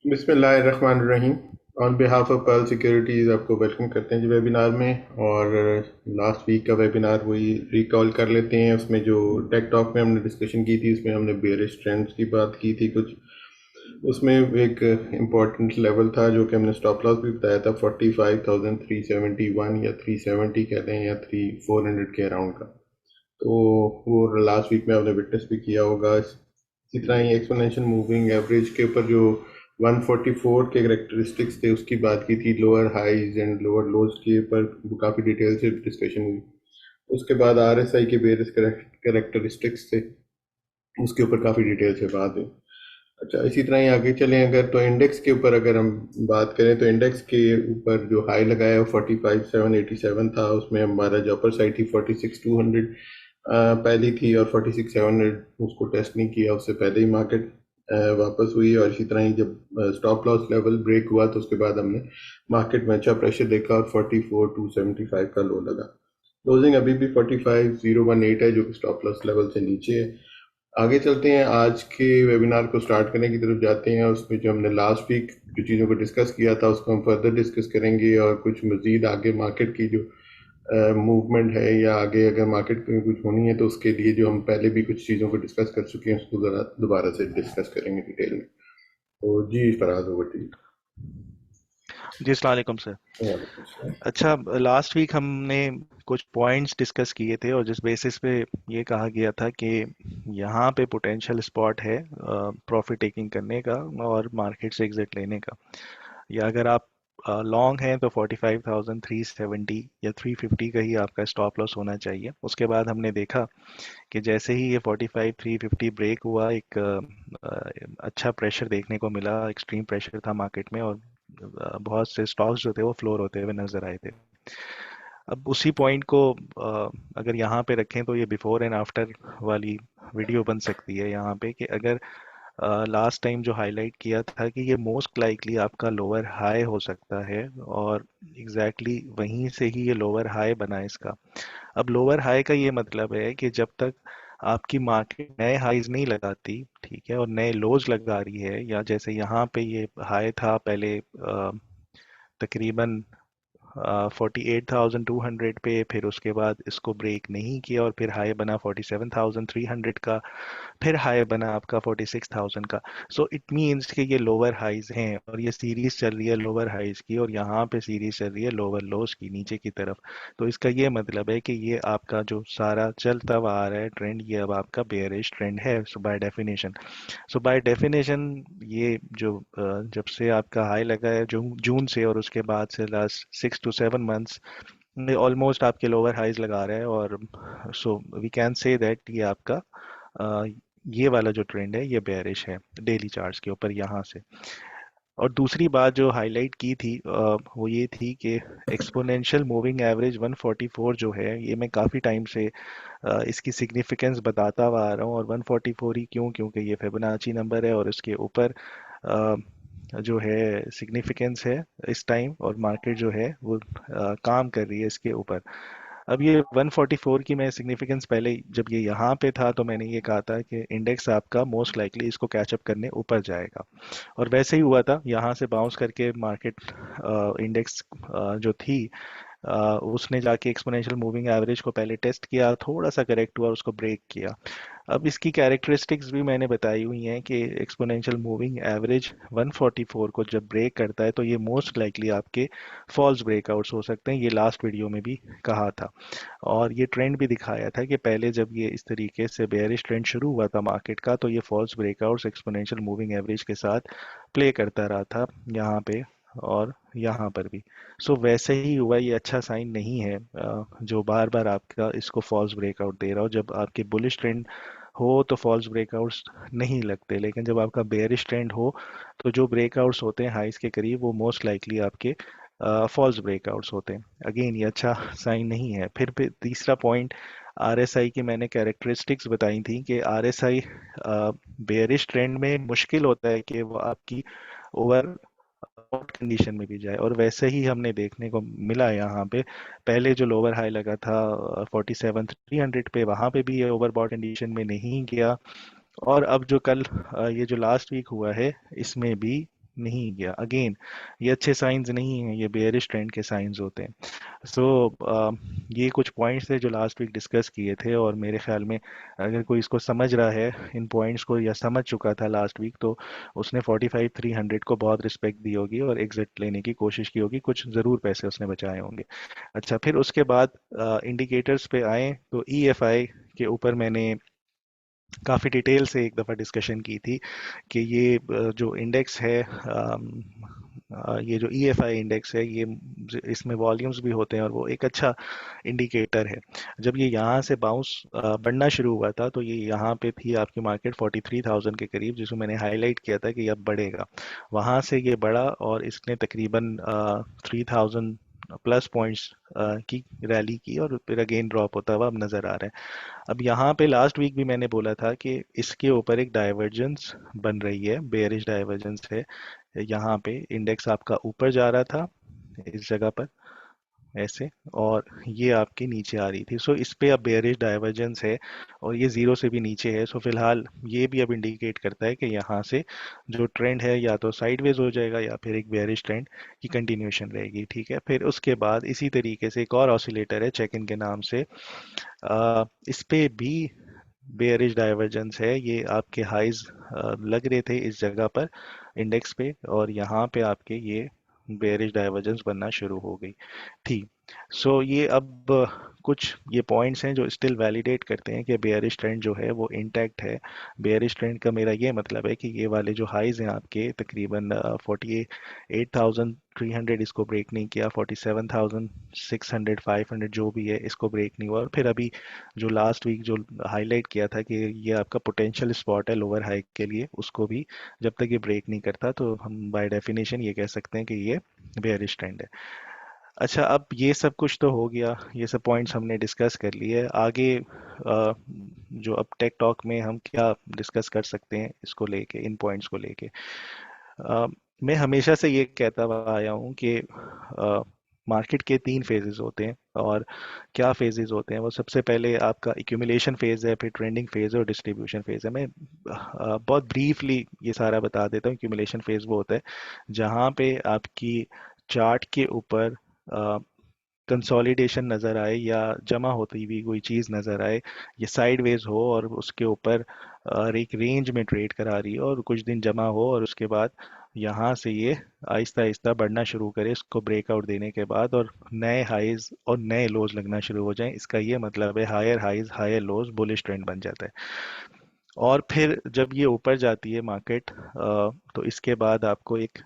बिस्मिल्लाहिर्रहमानिर्रहीम। On behalf of pearl securities आपको welcome करते हैं जी वेबिनार में। और लास्ट वीक का वेबिनार वही रिकॉल कर लेते हैं। उसमें जो टेक टॉक में हमने डिस्कशन की थी, उसमें हमने बेयरिश ट्रेंड्स की बात की थी कुछ। उसमें एक इम्पॉर्टेंट लेवल था जो कि हमने स्टॉप लॉस भी बताया था, 45,371 या 370 कहते हैं, या 400 के अराउंड का। तो वो लास्ट वीक में आपने विटनेस भी किया होगा। इसी तरह ही एक्सपोनेंशियल मूविंग एवरेज के ऊपर जो 144 के करेक्टरिस्टिक्स थे उसकी बात की थी, lower highs and lower lows के ऊपर काफ़ी डिटेल से डिस्कशन हुई। उसके बाद आरएसआई के वेरियस करेक्टरिस्टिक्स थे, उसके ऊपर काफ़ी डिटेल से बात हुई। अच्छा, इसी तरह ही आगे चलें अगर, तो इंडेक्स के ऊपर अगर हम बात करें तो इंडेक्स के ऊपर जो हाई लगाया वो 45,787 था। उसमें हमारा जो अपर साइड थी 46,200 पहली थी, और 46,700 उसको टेस्ट नहीं किया, उससे पहले ही मार्केट वापस हुई। और इसी तरह ही जब स्टॉप लॉस लेवल ब्रेक हुआ तो उसके बाद हमने मार्केट में अच्छा प्रेशर देखा और 44,275 का लो लगा। क्लोजिंग अभी भी 45,018 है, जो कि स्टॉप लॉस लेवल से नीचे है। आगे चलते हैं, आज के वेबिनार को स्टार्ट करने की तरफ जाते हैं। उसमें जो हमने लास्ट वीक जो चीज़ों को डिस्कस किया था उसको हम फर्दर डिस्कस करेंगे, और कुछ मज़ीद आगे मार्केट की जो मूवमेंट है, या आगे अगर मार्केट में कुछ होनी है तो उसके लिए जो हम पहले भी कुछ चीज़ों को डिस्कस कर चुके हैं उसको ज़रा दोबारा से डिस्कस करेंगे डिटेल में। तो जी फराज, ओवर टू जी अस्सलाम वालेकुम सर। यू। अच्छा, लास्ट वीक हमने कुछ पॉइंट्स डिस्कस किए थे और जिस बेसिस पे ये कहा गया था कि यहाँ पे पोटेंशियल स्पॉट है प्रॉफिट टेकिंग करने का और मार्केट से एग्जिट लेने का। या अगर आप लॉन्ग हैं तो 45,370 या 350 का ही आपका स्टॉप लॉस होना चाहिए। उसके बाद हमने देखा कि जैसे ही ये 45,350 ब्रेक हुआ, एक अच्छा प्रेशर देखने को मिला, एक्सट्रीम प्रेशर था मार्केट में और बहुत से स्टॉक्स जो थे वो फ्लोर होते हुए नजर आए थे। अब उसी पॉइंट को अगर यहाँ पे रखें तो ये बिफोर एंड आफ्टर वाली वीडियो बन सकती है यहाँ पे, कि अगर लास्ट टाइम जो हाईलाइट किया था कि ये मोस्ट लाइकली आपका लोअर हाई हो सकता है, और एग्जैक्टली वहीं से ही ये लोअर हाई बना है इसका। अब लोअर हाई का ये मतलब है कि जब तक आपकी मार्केट नए हाईज नहीं लगाती, ठीक है, और नए लोज लगा रही है, या जैसे यहाँ पे ये हाई था पहले तकरीबन 48,200 पे, फिर उसके बाद इसको ब्रेक नहीं किया और फिर हाई बना 47,300 का, फिर हाई बना आपका 46,000 का। सो इट मीन्स कि ये लोअर हाइज हैं और ये सीरीज चल रही है लोअर हाइज की, और यहाँ पे सीरीज चल रही है लोअर लोज की नीचे की तरफ। तो इसका ये मतलब है कि ये आपका जो सारा चलता हुआ आ रहा है ट्रेंड, ये अब आपका बेयरिश ट्रेंड है, so by definition. So by definition ये जो जब से आपका हाई लगा है जून जून से, और उसके बाद से लास्ट 6 to 7 मंथ्स में ऑलमोस्ट आपके लोअर हाइज लगा रहा है। और so we can say that ये आपका अ, ये वाला जो ट्रेंड है ये बेयरिश है डेली चार्ट्स के ऊपर यहाँ से। और दूसरी बात जो हाईलाइट की थी वो ये थी कि एक्सपोनेंशियल मूविंग एवरेज 144 जो है, ये मैं काफ़ी टाइम से इसकी सिग्निफिकेंस बताता हुआ आ रहा हूँ। और 144 ही क्यों, क्योंकि ये फिबोनाची नंबर है और इसके ऊपर अ, जो है सिग्निफिकेंस है इस टाइम, और मार्केट जो है वो काम कर रही है इसके ऊपर। अब ये 144 की मैं सिग्निफिकेंस पहले जब ये यहाँ पे था तो मैंने ये कहा था कि इंडेक्स आपका मोस्ट लाइकली इसको कैचअप करने ऊपर जाएगा, और वैसे ही हुआ था। यहाँ से बाउंस करके मार्केट इंडेक्स जो थी उसने जाके एक्सपोनेंशियल मूविंग एवरेज को पहले टेस्ट किया, थोड़ा सा करेक्ट हुआ, उसको ब्रेक किया। अब इसकी कैरेक्टरिस्टिक्स भी मैंने बताई हुई हैं कि एक्सपोनेंशियल मूविंग एवरेज 144 को जब ब्रेक करता है तो ये मोस्ट लाइकली आपके फॉल्स ब्रेकआउट्स हो सकते हैं, ये लास्ट वीडियो में भी कहा था। और ये ट्रेंड भी दिखाया था कि पहले जब ये इस तरीके से बेयरिश ट्रेंड शुरू हुआ था मार्केट का, तो ये false breakouts exponential moving average के साथ प्ले करता रहा था यहाँ पे और यहाँ पर भी। सो वैसे ही हुआ, ये अच्छा साइन नहीं है जो बार बार आपका इसको फॉल्स ब्रेकआउट दे रहा हो। जब आपके बुलिश ट्रेंड हो तो फॉल्स ब्रेकआउट्स नहीं लगते, लेकिन जब आपका बेयरिश ट्रेंड हो तो जो ब्रेकआउट्स होते हैं हाइस के करीब वो मोस्ट लाइकली आपके फॉल्स ब्रेकआउट्स होते हैं। अगेन ये अच्छा साइन नहीं है। फिर तीसरा पॉइंट, आरएसआई की मैंने कैरेक्टरिस्टिक्स बताई थी कि आरएसआई बेयरिश ट्रेंड में मुश्किल होता है कि वो आपकी ओवर कंडीशन में भी जाए, और वैसे ही हमने देखने को मिला यहाँ पे। पहले जो लोअर हाई लगा था 47,300 पे, वहाँ पे भी ये ओवरबॉट कंडीशन में नहीं गया। और अब जो कल ये जो लास्ट वीक हुआ है इसमें भी नहीं गया, अगेन ये अच्छे साइंस नहीं हैं, ये बेयरिश ट्रेंड के साइंस होते हैं। सो ये कुछ पॉइंट्स थे जो लास्ट वीक डिस्कस किए थे, और मेरे ख्याल में अगर कोई इसको समझ रहा है इन पॉइंट्स को, या समझ चुका था लास्ट वीक, तो उसने 45-300 को बहुत रिस्पेक्ट दी होगी और एग्जिट लेने की कोशिश की होगी, कुछ ज़रूर पैसे उसने बचाए होंगे। अच्छा, फिर उसके बाद इंडिकेटर्स पे आए तो ईएफआई के ऊपर मैंने काफ़ी डिटेल से एक दफ़ा डिस्कशन की थी कि ये जो इंडेक्स है, ये जो ईएफआई इंडेक्स है, ये इसमें वॉल्यूम्स भी होते हैं और वो एक अच्छा इंडिकेटर है। जब ये यहाँ से बाउंस बढ़ना शुरू हुआ था, तो ये यहाँ पे थी आपकी मार्केट 43,000 के करीब, जिसको मैंने हाईलाइट किया था कि ये अब बढ़ेगा। वहाँ से ये बढ़ा और इसने तकरीबन 3,000 प्लस पॉइंट्स की रैली की, और फिर अगेन ड्रॉप होता हुआ अब नज़र आ रहा है। अब यहाँ पे लास्ट वीक भी मैंने बोला था कि इसके ऊपर एक डाइवर्जेंस बन रही है, बेयरिश डाइवर्जेंस है। यहाँ पे इंडेक्स आपका ऊपर जा रहा था इस जगह पर ऐसे, और ये आपके नीचे आ रही थी। सो इस पे अब बेयरिश डाइवर्जेंस है और ये जीरो से भी नीचे है। सो फिलहाल ये भी अब इंडिकेट करता है कि यहाँ से जो ट्रेंड है या तो साइडवेज हो जाएगा या फिर एक बेयरिश ट्रेंड की कंटिन्यूएशन रहेगी। ठीक है, फिर उसके बाद इसी तरीके से एक और ऑसिलेटर है चेक इन के नाम से, इस पे भी बेयरिश डाइवर्जेंस है। ये आपके हाइज लग रहे थे इस जगह पर इंडेक्स पे, और यहाँ पे आपके ये बेयरिश डाइवर्जेंस बनना शुरू हो गई थी। सो ये अब कुछ ये पॉइंट्स हैं जो स्टिल वैलिडेट करते हैं कि बेयरिश ट्रेंड जो है वो इंटैक्ट है। बेयरिश ट्रेंड का मेरा ये मतलब है कि ये वाले जो हाइज हैं आपके तकरीबन 48,300, इसको ब्रेक नहीं किया, 47,600, 500 जो भी है इसको ब्रेक नहीं हुआ, और फिर अभी जो लास्ट वीक जो हाईलाइट किया था कि ये आपका पोटेंशियल स्पॉट है लोअर हाई के लिए, उसको भी जब तक ये ब्रेक नहीं करता तो हम बाय डेफिनेशन ये कह सकते हैं कि ये बेयरिश ट्रेंड है। अच्छा, अब ये सब कुछ तो हो गया, ये सब पॉइंट्स हमने डिस्कस कर लिए। आगे जो अब टेक टॉक में हम क्या डिस्कस कर सकते हैं इसको लेके, इन पॉइंट्स को लेके, अ, मैं हमेशा से ये कहता हुआ आया हूँ कि मार्केट के 3 फेजेस होते हैं। और क्या फेजेस होते हैं वो, सबसे पहले आपका एक्यूमुलेशन फेज है, फिर ट्रेंडिंग फेज है, और डिस्ट्रीब्यूशन फेज है। मैं बहुत ब्रीफली ये सारा बता देता हूँ। एक्यूमुलेशन फेज वो होता है जहाँ पे आपकी चार्ट के ऊपर कंसोलिडेशन नज़र आए या जमा होती हुई कोई चीज़ नज़र आए, ये साइडवेज हो और उसके ऊपर एक रेंज में ट्रेड करा रही हो और कुछ दिन जमा हो, और उसके बाद यहाँ से ये आहिस्ता आहिस्ता बढ़ना शुरू करे इसको ब्रेकआउट देने के बाद, और नए हाईज और नए लोज लगना शुरू हो जाएं। इसका ये मतलब है higher highs higher lows, bullish trend बन जाता है। और फिर जब ये ऊपर जाती है मार्केट, तो इसके बाद आपको एक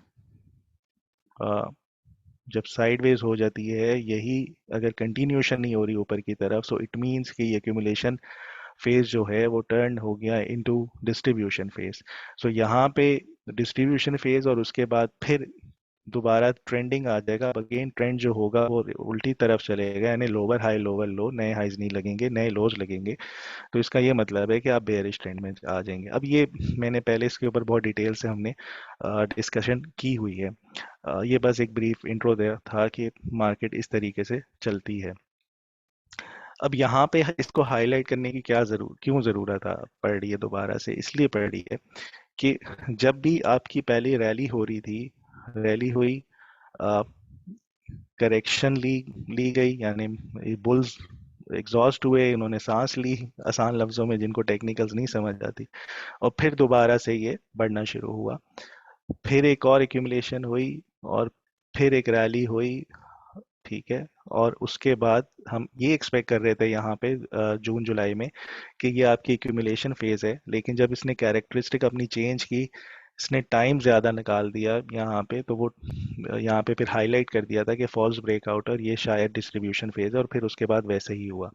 जब साइडवेज हो जाती है यही, अगर कंटिन्यूशन नहीं हो रही ऊपर की तरफ, सो इट मींस कि ये एक्यूमुलेशन फेज जो है वो टर्न हो गया इनटू डिस्ट्रीब्यूशन फेज। सो यहाँ पे डिस्ट्रीब्यूशन फेज, और उसके बाद फिर दोबारा ट्रेंडिंग आ जाएगा। अब अगेन ट्रेंड जो होगा वो उल्टी तरफ चलेगा, यानी लोअर हाई लोअर लो, नए हाईज नहीं लगेंगे, नए लोज लगेंगे। तो इसका ये मतलब है कि आप बेयरिश ट्रेंड में आ जाएंगे। अब ये मैंने पहले इसके ऊपर बहुत डिटेल से हमने डिस्कशन की हुई है। ये बस एक ब्रीफ इंट्रो दे था कि मार्केट इस तरीके से चलती है। अब यहाँ पे इसको हाईलाइट करने की क्यों ज़रूरत पड़ रही है दोबारा से, इसलिए पड़ रही है कि जब भी आपकी पहली रैली हो रही थी, रैली हुई, करेक्शन ली गई, यानी बुल्स एग्जॉस्ट हुए, इन्होंने सांस ली, आसान लफ्जों में जिनको टेक्निकल्स नहीं समझ आती, और फिर दोबारा से ये बढ़ना शुरू हुआ। फिर एक और एक्यूमुलेशन हुई, और फिर एक रैली हुई। ठीक है, और उसके बाद हम ये एक्सपेक्ट कर रहे थे यहाँ पे जून जुलाई में कि ये आपकी एक्यूमुलेशन फेज है, लेकिन जब इसने कैरेक्टरिस्टिक अपनी चेंज की, इसने टाइम ज़्यादा निकाल दिया यहाँ पे, तो वो यहाँ पे फिर हाईलाइट कर दिया था कि फॉल्स ब्रेकआउट, और ये शायद डिस्ट्रीब्यूशन फेज है, और फिर उसके बाद वैसे ही हुआ।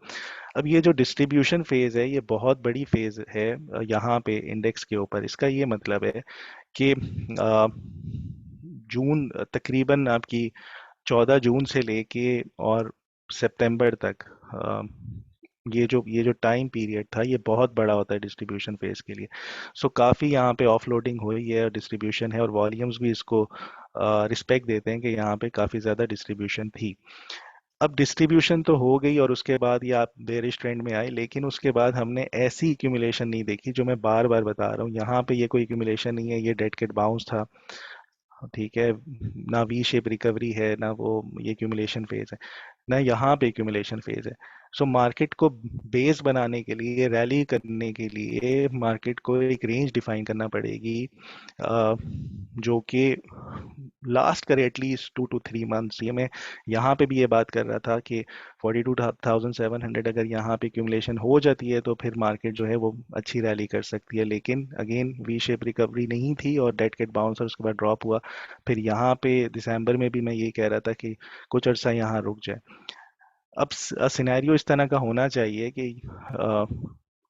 अब ये जो डिस्ट्रीब्यूशन फेज है ये बहुत बड़ी फेज है यहाँ पे इंडेक्स के ऊपर। इसका ये मतलब है कि जून तकरीबन आपकी 14 जून से लेके और सितंबर तक, ये जो टाइम पीरियड था ये बहुत बड़ा होता है डिस्ट्रीब्यूशन फेज के लिए। सो काफ़ी यहाँ पे ऑफलोडिंग हुई है, डिस्ट्रीब्यूशन है, और वॉल्यूम्स भी इसको रिस्पेक्ट देते हैं कि यहाँ पे काफ़ी ज़्यादा डिस्ट्रीब्यूशन थी। अब डिस्ट्रीब्यूशन तो हो गई और उसके बाद ये आप बेरिश ट्रेंड में आए, लेकिन उसके बाद हमने ऐसी एक्यूमुलेशन नहीं देखी जो मैं बार बार बता रहा हूँ। यहाँ पे ये कोई एक्यूमुलेशन नहीं है, ये डेड कैट बाउंस था। ठीक है, ना वी शेप रिकवरी है, ना वो ये एक्यूमुलेशन फेज है, ना यहाँ पे एक्यूमुलेशन फेज है। सो मार्केट को बेस बनाने के लिए, रैली करने के लिए मार्केट को एक रेंज डिफाइन करना पड़ेगी, जो कि लास्ट करे एटलीस्ट 2 to 3 मंथ्स। ये मैं यहाँ पे भी ये बात कर रहा था कि 42,700 अगर यहाँ पे एक्यूमुलेशन हो जाती है तो फिर मार्केट जो है वो अच्छी रैली कर सकती है, लेकिन अगेन वी शेप रिकवरी नहीं थी और डेड कैट बाउंस और उसके बाद ड्रॉप हुआ। फिर यहाँ पे दिसंबर में भी मैं ये कह रहा था कि कुछ अर्सा यहाँ रुक जाए। अब सिनेरियो इस तरह का होना चाहिए कि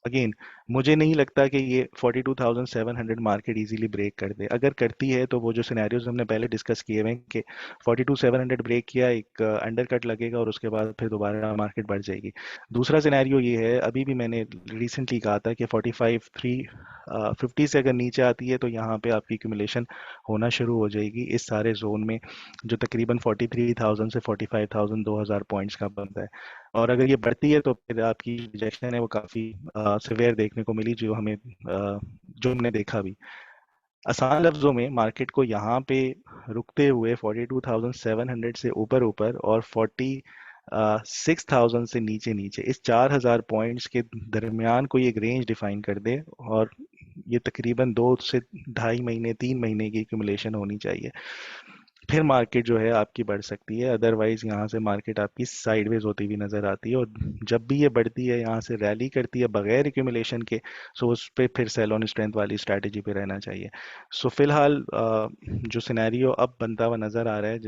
अगेन मुझे नहीं लगता कि ये 42,700 मार्केट इजीली ब्रेक कर दे। अगर करती है तो वो जो सिनेरियोज हमने पहले डिस्कस किए हुए हैं कि 42,700 ब्रेक किया, एक अंडर कट लगेगा और उसके बाद फिर दोबारा मार्केट बढ़ जाएगी। दूसरा सिनेरियो ये है, अभी भी मैंने रिसेंटली कहा था कि 45,350 से अगर नीचे आती है तो यहाँ पे आपकी एक्यूमुलेशन होना शुरू हो जाएगी इस सारे जोन में, जो तकरीबन 43,000 से 45,000 2000 पॉइंट्स का बनता है। और अगर ये बढ़ती है तो फिर आपकी रिजेक्शन है वो काफ़ी सिवियर देखने को मिली, जो हमने देखा भी। आसान लफ्जों में मार्केट को यहाँ पे रुकते हुए 42,700 से ऊपर ऊपर और 46,000 से नीचे नीचे, इस 4,000 पॉइंट्स के दरमियान कोई एक रेंज डिफाइन कर दे, और ये तकरीबन 2 से ढाई महीने 3 महीने की एक्यूमुलेशन होनी चाहिए, फिर मार्केट जो है आपकी बढ़ सकती है। अदरवाइज यहाँ से मार्केट आपकी साइडवेज होती हुई नजर आती है, और जब भी ये बढ़ती है यहाँ से रैली करती है बगैर एक्यूमुलेशन के, सो उस पे फिर सेल ऑन स्ट्रेंथ वाली स्ट्रैटेजी पे रहना चाहिए। सो फिलहाल जो सिनेरियो अब बनता हुआ नजर आ रहा है,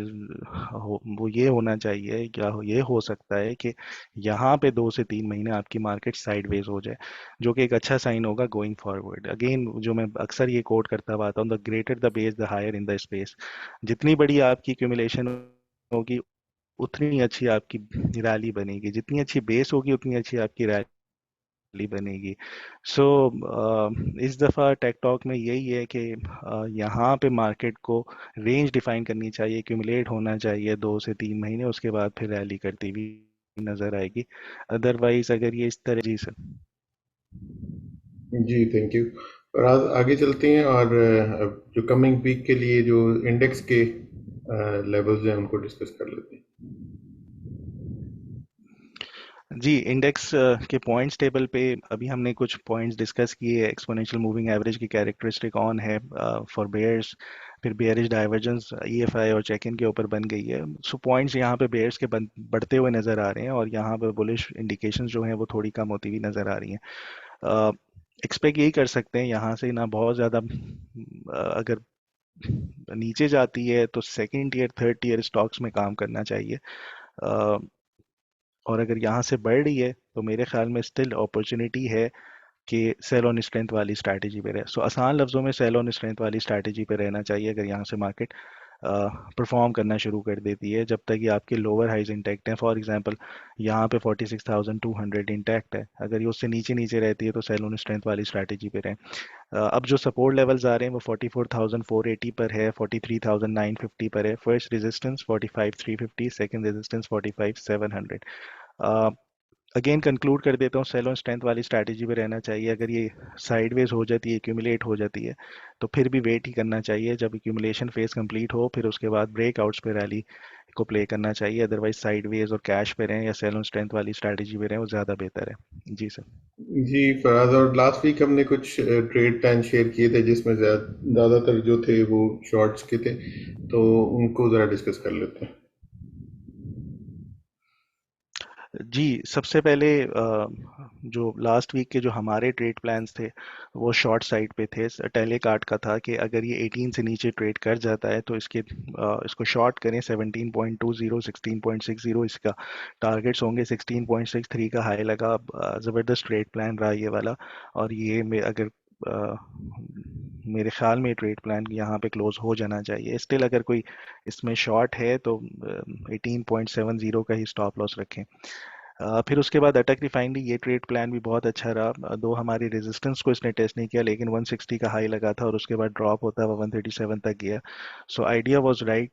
वो ये होना चाहिए, ये हो सकता है कि यहाँ पे 2 से 3 महीने आपकी मार्केट साइडवेज हो जाए, जो कि एक अच्छा साइन होगा गोइंग फॉरवर्ड। अगेन जो मैं अक्सर ये कोट करता हुआ आता हूँ, the greater the base the higher in the space. जितनी बड़ी आपकी एक्यूमुलेशन होगी उतनी अच्छी आपकी रैली बनेगी, जितनी अच्छी बेस होगी उतनी अच्छी आपकी रैली बनेगी। सो इस दफ़ा टेक टॉक में यही है कि यहाँ पे मार्केट को रेंज डिफाइन करनी चाहिए, एक्यूमुलेट होना चाहिए 2 से 3 महीने, उसके बाद फिर रैली करती हुई नजर आएगी। अदरवाइज अगर ये इस तरह, जी सर। जी, थैंक यू। और आज आगे चलते हैं और अब जो कमिंग वीक के लिए जो इंडेक्स के लेवल्स हैं उनको डिस्कस कर लेते हैं। जी, इंडेक्स के पॉइंट्स टेबल पे अभी हमने कुछ पॉइंट्स डिस्कस किए। एक्सपोनेंशियल मूविंग एवरेज की कैरेक्टरिस्टिक ऑन है फॉर बेयर्स, फिर बेयरिश डाइवर्जेंस ईएफआई और चेक इन के ऊपर बन गई है। सो पॉइंट्स यहाँ पे बेयर्स के बढ़ते हुए नज़र आ रहे हैं, और यहाँ पे बुलिश इंडिकेशंस जो हैं वो थोड़ी कम होती हुई नज़र आ रही हैं। एक्सपेक्ट यही कर सकते हैं यहाँ से, ना बहुत ज़्यादा अगर नीचे जाती है तो second year third year stocks में काम करना चाहिए। अ, और अगर यहाँ से बढ़ रही है तो मेरे ख्याल में स्टिल अपॉर्चुनिटी है कि सेल ऑन स्ट्रेंथ वाली स्ट्रैटेजी पे रहे। सो आसान लफ्ज़ों में सेल ऑन स्ट्रेंथ वाली स्ट्रैटेजी पे रहना चाहिए अगर यहाँ से मार्केट परफॉर्म करना शुरू कर देती है, जब तक ये आपके लोअर हाइज इंटैक्ट हैं। फॉर एग्जांपल यहाँ पे 46,200 इंटैक्ट है, अगर ये उससे नीचे नीचे रहती है तो सेल ऑन स्ट्रेंथ वाली स्ट्रैटेजी पे रहें। अब जो सपोर्ट लेवल्स आ रहे हैं वो 44,480 पर है, 43,950 पर है। First resistance 45,350, second resistance 45,700। Again conclude कर देता हूँ, सेल ऑन स्ट्रेंथ वाली स्ट्रैटेजी पे रहना चाहिए। अगर ये साइडवेज हो जाती है, एक्यूमुलेट हो जाती है, तो फिर भी वेट ही करना चाहिए। जब एक्यूमुलेशन फेज कंप्लीट हो फिर उसके बाद ब्रेकआउट्स पे रैली को प्ले करना चाहिए। अदरवाइज साइडवेज और कैश पे रहें या सेल ऑन स्ट्रेंथ वाली स्ट्रैटेजी पे रहें, वो ज़्यादा बेहतर है। जी सर। जी फराज, और लास्ट वीक हमने कुछ ट्रेड प्लान शेयर किए थे जिसमें ज़्यादातर जो थे वो शॉर्ट्स के थे, तो उनको ज़रा डिस्कस कर लेते हैं। जी, सबसे पहले जो लास्ट वीक के जो हमारे ट्रेड प्लान्स थे वो शॉर्ट साइड पे थे। टेलीकार्ट का था कि अगर ये 18 से नीचे ट्रेड कर जाता है तो इसको शॉर्ट करें। 17.20 16.60 इसका टारगेट्स होंगे। 16.63 का हाई लगा। ज़बरदस्त ट्रेड प्लान रहा ये वाला, और ये अगर अ, मेरे ख्याल में ट्रेड प्लान यहाँ पे क्लोज हो जाना चाहिए। स्टिल अगर कोई इसमें शॉर्ट है तो 18.70 का ही स्टॉप लॉस रखें। फिर उसके बाद अटक रिफाइनरी, ये ट्रेड प्लान भी बहुत अच्छा रहा। दो हमारी रेजिस्टेंस को इसने टेस्ट नहीं किया, लेकिन 160 का हाई लगा था और उसके बाद ड्रॉप होता हुआ 137 तक गया। So idea was right.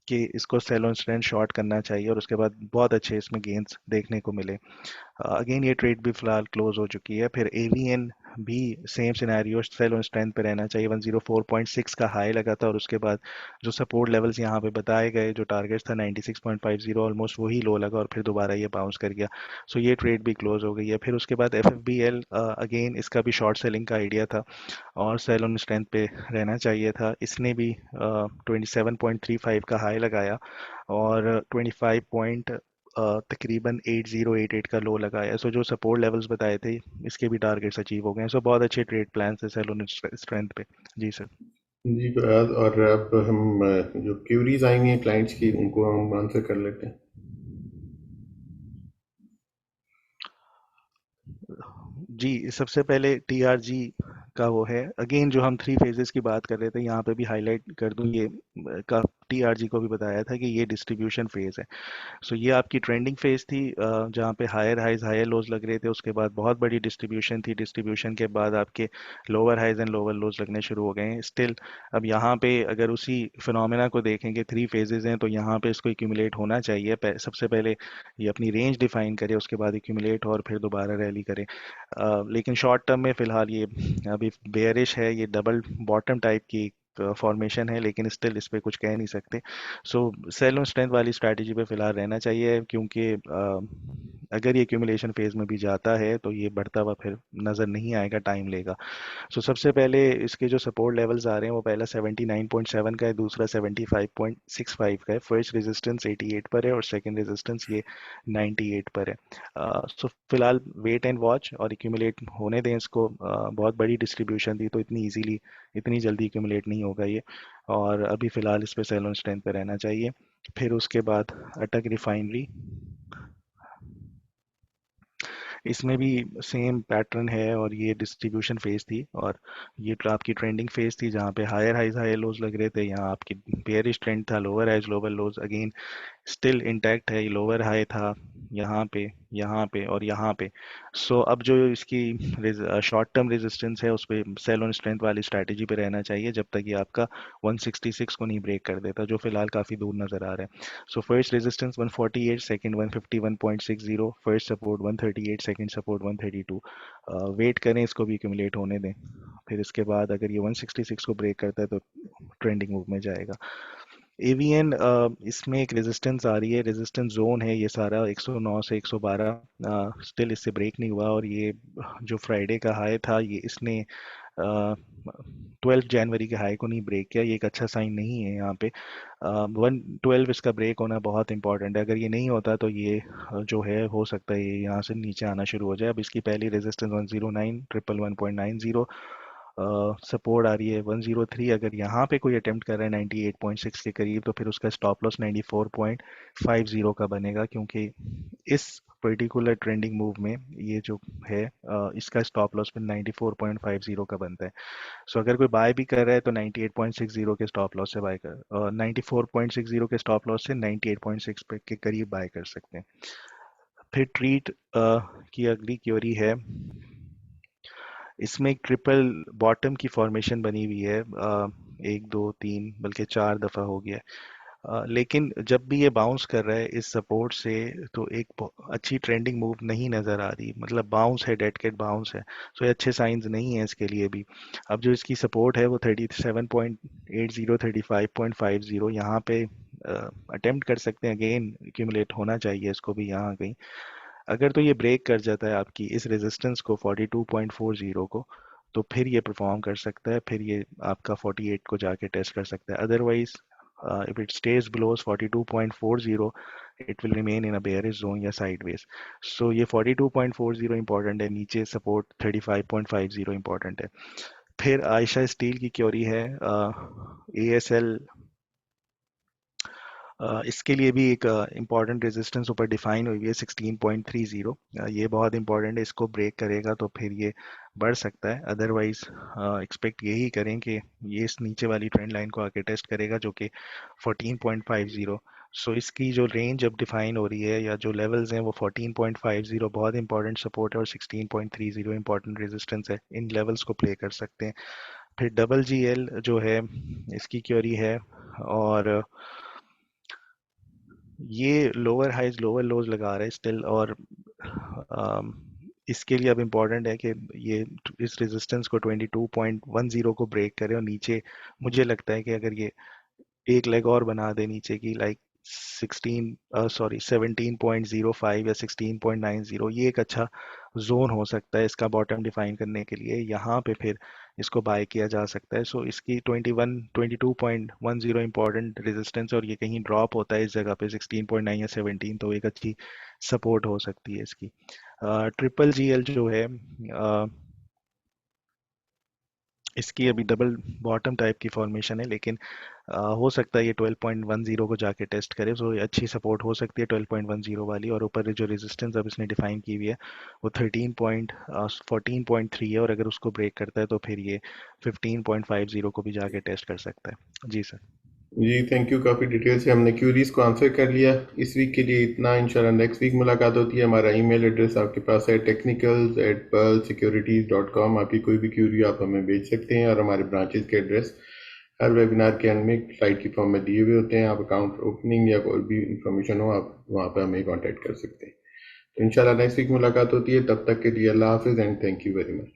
कि इसको सेल ऑन स्ट्रेंथ शॉर्ट करना चाहिए और उसके बाद बहुत अच्छे इसमें गेंस देखने को मिले। अगेन ये ट्रेड भी फिलहाल क्लोज हो चुकी है। फिर एवीएन भी same scenario, sell on strength पे रहना चाहिए। 104.6 का हाई लगा था और उसके बाद जो सपोर्ट लेवल्स यहाँ पे बताए गए, जो टारगेट्स था 96.50, ऑलमोस्ट वही लो लगा और फिर दोबारा ये बाउंस कर गया। सो ये ट्रेड भी क्लोज हो गई है। फिर उसके बाद F F B L, again इसका भी शॉर्ट सेलिंग का आइडिया था और सेल ऑन स्ट्रेंथ पे रहना चाहिए था। इसने भी 27.35 का हाई लगाया और 25 पॉइंट तकरीबन 8088 का लो लगाया। सो जो सपोर्ट लेवल्स बताए थे इसके भी टारगेट्स अचीव हो गए हैं। सो बहुत अच्छे ट्रेड प्लान थे सेल ऑन स्ट्रेंथ पे। जी सर। जी फयाज, और अब हम जो क्यूरीज आई हुई हैं क्लाइंट्स की उनको हम आंसर कर लेते हैं। जी, सबसे पहले टीआरजी का वो है, अगेन जो हम थ्री फेजेस की बात कर रहे थे यहाँ पे भी हाईलाइट कर दूं ये का, टीआरजी को भी बताया था कि ये डिस्ट्रीब्यूशन फेज है। सो ये आपकी ट्रेंडिंग फेज थी, जहाँ पे हायर हाइज हायर लोज लग रहे थे। उसके बाद बहुत बड़ी डिस्ट्रीब्यूशन थी, डिस्ट्रीब्यूशन के बाद आपके lower highs and lower lows लगने शुरू हो गए हैं स्टिल। अब यहाँ पे अगर उसी फिनोमेना को देखेंगे, थ्री फेजेस हैं तो यहाँ पे इसको एक्यूमुलेट होना चाहिए। सबसे पहले ये अपनी रेंज डिफाइन करे, उसके बाद एक्यूमुलेट और फिर दोबारा रैली करे। लेकिन शॉर्ट टर्म में फ़िलहाल ये अभी बेयरिश है, ये डबल बॉटम टाइप की फॉर्मेशन है, लेकिन स्टिल इस पे कुछ कह नहीं सकते। सो सेल और स्ट्रेंथ वाली स्ट्रैटेजी पे फ़िलहाल रहना चाहिए, क्योंकि अगर ये एक्यूमुलेशन फेज़ में भी जाता है तो ये बढ़ता हुआ फिर नज़र नहीं आएगा, टाइम लेगा। सो सबसे पहले इसके जो सपोर्ट लेवल्स आ रहे हैं वो पहला 79.7 का है, दूसरा 75.65 का है। फर्स्ट रेजिस्टेंस 88 पर है और सेकंड रेजिस्टेंस ये 98 पर है। सो फिलहाल वेट एंड वॉच और एक्यूमुलेट होने दें इसको। बहुत बड़ी डिस्ट्रीब्यूशन थी तो इतनी इजीली, इतनी जल्दी एक्यूमुलेट नहीं होगा ये, और अभी फ़िलहाल इस पे सेल ऑन स्ट्रेंथ पे रहना चाहिए। फिर उसके बाद अटक रिफाइनरी, इसमें भी सेम पैटर्न है और ये डिस्ट्रीब्यूशन फेज थी और ये आपकी ट्रेंडिंग फेज थी जहाँ पे हायर हाइज हायर लोज लग रहे थे। यहाँ आपकी बेयरिश ट्रेंड था, lower highs lower lows again still intact है। ये लोअर हाई था यहाँ पे, यहाँ पे और यहाँ पे। सो अब जो इसकी शॉर्ट टर्म रेजिस्टेंस है उस पे सेल ऑन स्ट्रेंथ वाली स्ट्रैटेजी पे रहना चाहिए जब तक ये आपका 166 को नहीं ब्रेक कर देता, जो फिलहाल काफ़ी दूर नज़र आ रहा है। So first resistance 148, second 151.60, first support 138, second support 132। Wait करें, इसको भी एक्यूमुलेट होने दें। फिर इसके बाद अगर ये 166 को ब्रेक करता है तो ट्रेंडिंग मूव में जाएगा। एवीएन, इसमें एक रेजिस्टेंस आ रही है, रेजिस्टेंस जोन है ये सारा 109 से 112, स्टिल इससे ब्रेक नहीं हुआ। और ये जो फ्राइडे का हाई था ये इसने 12 जनवरी के हाई को नहीं ब्रेक किया, ये एक अच्छा साइन नहीं है। यहाँ पे 112 इसका ब्रेक होना बहुत इंपॉर्टेंट है। अगर ये नहीं होता तो ये जो है हो सकता है ये यहाँ से नीचे आना शुरू हो जाए। अब इसकी पहली रेजिस्टेंस 109,111.90, सपोर्ट आ रही है 103। अगर यहाँ पे कोई अटेम्प्ट कर रहा है 98.6 के करीब तो फिर उसका स्टॉप लॉस 94.50 का बनेगा, क्योंकि इस पर्टिकुलर ट्रेंडिंग मूव में ये जो है इसका स्टॉप लॉस फिर 94.50 का बनता है। सो अगर कोई बाय भी कर रहा है तो 98.60 के स्टॉप लॉस से बाय कर, 94.60 के स्टॉप लॉस से 98.6 पे के करीब बाय कर सकते हैं। फिर ट्रीट की अगली क्योरी है, इसमें एक ट्रिपल बॉटम की फॉर्मेशन बनी हुई है, एक दो तीन बल्कि चार दफ़ा हो गया है। लेकिन जब भी ये बाउंस कर रहा है इस सपोर्ट से तो एक अच्छी ट्रेंडिंग मूव नहीं नज़र आ रही, मतलब बाउंस है, डेड कैट बाउंस है। सो ये अच्छे साइंस नहीं है इसके लिए भी। अब जो इसकी सपोर्ट है वो 37.80, 35.50, यहाँ पे अटेम्प्ट कर सकते हैं, अगेन एक्यूमुलेट होना चाहिए इसको भी यहाँ कहीं। अगर तो ये ब्रेक कर जाता है आपकी इस रेजिस्टेंस को 42.40 को, तो फिर ये परफॉर्म कर सकता है, फिर ये आपका 48 को जाके टेस्ट कर सकता है। Otherwise if it stays below 42.40, it will remain in a bearish zone या sideways. So ये 42.40 इंपॉर्टेंट है, नीचे सपोर्ट 35.50 इंपॉर्टेंट है। फिर आयशा स्टील की क्योरी है, ASL, इसके लिए भी एक इम्पॉर्टेंट रेजिस्टेंस ऊपर डिफाइन हुई है 16.30। ये बहुत इंपॉर्टेंट है, इसको ब्रेक करेगा तो फिर ये बढ़ सकता है। अदरवाइज एक्सपेक्ट यही करें कि ये इस नीचे वाली ट्रेंड लाइन को आके टेस्ट करेगा जो कि 14.50। सो इसकी जो रेंज अब डिफाइन हो रही है या जो लेवल्स हैं वो 14.50 बहुत इंपॉर्टेंट सपोर्ट है और 16.30 इंपॉर्टेंट रेजिस्टेंस है। इन लेवल्स को प्ले कर सकते हैं। फिर डबल जी एल जो है इसकी क्योरी है, और ये लोअर हाइज लोअर लोज लगा रहा है स्टिल, और अम, इसके लिए अब इम्पॉर्टेंट है कि ये इस रेजिस्टेंस को 22.10 को ब्रेक करे, और नीचे मुझे लगता है कि अगर ये एक लेग और बना दे नीचे की, लाइक 17.05 या 16.90, ये एक अच्छा जोन हो सकता है इसका बॉटम डिफाइन करने के लिए। यहाँ पे फिर इसको बाय किया जा सकता है। सो इसकी 22.10 इंपॉर्टेंट रेजिस्टेंस, और ये कहीं ड्रॉप होता है इस जगह पे 16.9 या 17, तो एक अच्छी सपोर्ट हो सकती है इसकी। ट्रिपल जी एल जो है, इसकी अभी डबल बॉटम टाइप की फॉर्मेशन है, लेकिन हो सकता है ये 12.10 को जाके टेस्ट करे, तो ये अच्छी सपोर्ट हो सकती है 12.10 वाली। और ऊपर जो रेजिस्टेंस अब इसने डिफाइन की हुई है वो 14.3 है, और अगर उसको ब्रेक करता है तो फिर ये 15.50 को भी जाके टेस्ट कर सकता है। जी सर। जी थैंक यू, काफ़ी डिटेल से हमने क्यूरीज को आंसर कर लिया। इस वीक के लिए इतना, इंशाल्लाह नेक्स्ट वीक मुलाकात होती है। हमारा ईमेल एड्रेस आपके पास है technicals@pearlsecurities.com। आपकी कोई भी क्यूरी आप हमें भेज सकते हैं, और हमारे ब्रांचेस के एड्रेस हर वेबिनार के एंड में स्लाइड की फॉर्म में दिए हुए होते हैं। आप अकाउंट ओपनिंग या कोई भी इंफॉर्मेशन हो, आप वहाँ पर हमें कॉन्टैक्ट कर सकते हैं। तो इंशाल्लाह नेक्स्ट वीक मुलाकात होती है। तब तक के लिए अल्लाह हाफिज़ and thank you very much.